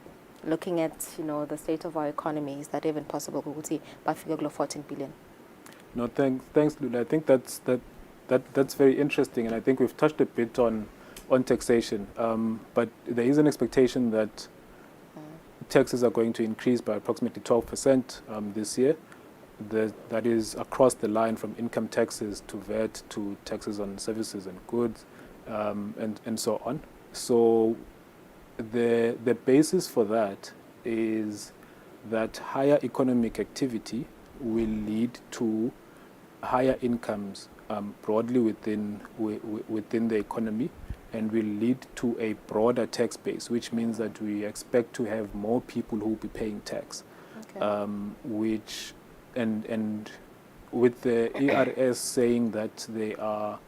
looking at the state of our economy, is that even possible? By figure 14 billion. No, thanks, Lula. I think that's very interesting, and I think we've touched a bit on taxation. But there is an expectation that taxes are going to increase by approximately 12% this year. That is across the line, from income taxes to VAT to taxes on services and goods, and so on. So the basis for that is that higher economic activity will lead to higher incomes broadly within the economy, and will lead to a broader tax base, which means that we expect to have more people who will be paying tax. Okay. Which and with the ERS saying that they are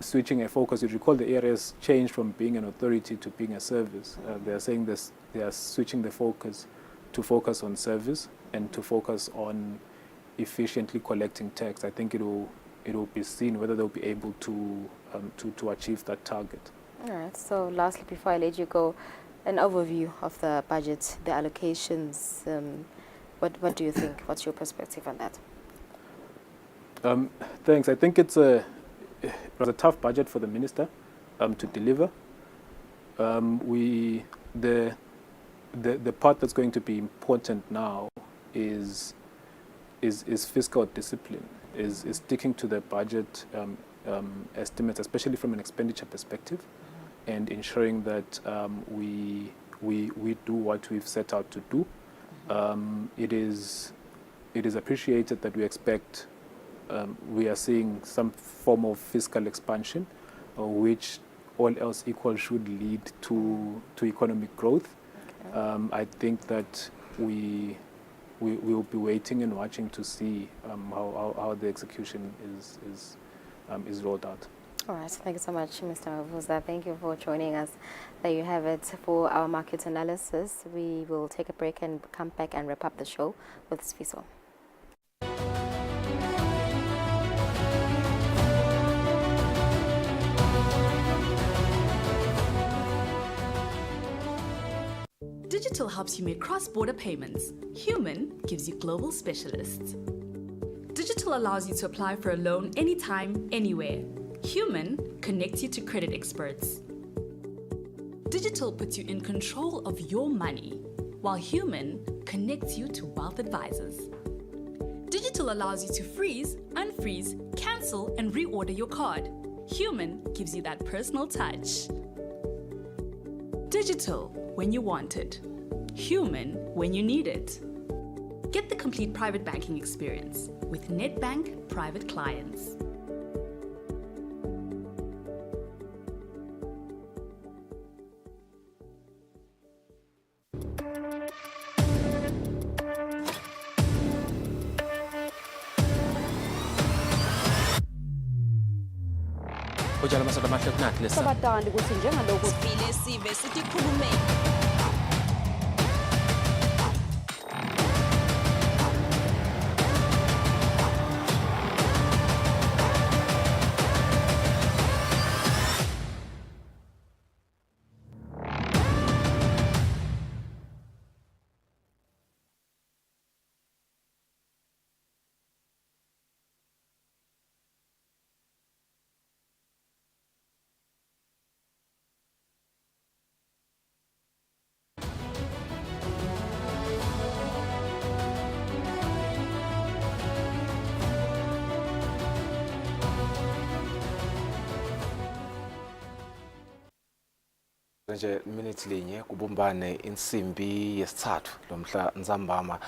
switching a focus. You recall the ERS changed from being an authority to being a service. They are saying this, they are switching the focus to focus on service and to focus on efficiently collecting tax. I think it will be seen whether they'll be able to achieve that target. All right. So lastly, before I let you go, an overview of the budget, the allocations. What do you think? What's your perspective on that? Thanks. I think it was a tough budget for the minister to deliver. The part that's going to be important now is fiscal discipline, is sticking to the budget estimates, especially from an expenditure perspective, and ensuring that we do what we've set out to do. It is appreciated that we are seeing some form of fiscal expansion, which all else equal should lead to economic growth. Okay. I think that we will be waiting and watching to see how the execution is rolled out. All right. Thank you so much, Mr. Mavuza. Thank you for joining us. There you have it for our market analysis. We will take a break and come back and wrap up the show with Sfiso. Digital helps you make cross-border payments. Human gives you global specialists. Digital allows you to apply for a loan anytime, anywhere. Human connects you to credit experts. Digital puts you in control of your money, while Human connects you to wealth advisors. Digital allows you to freeze, unfreeze, cancel, and reorder your card. Human gives you that personal touch. Digital when you want it. Human when you need it. Get the complete private banking experience with Nedbank Private Clients. sabatandi ukuthi njengalokhu sifile sive sikhulumeni. Nje minute linye kubumbane insimbi yesithathu lomhla nzambama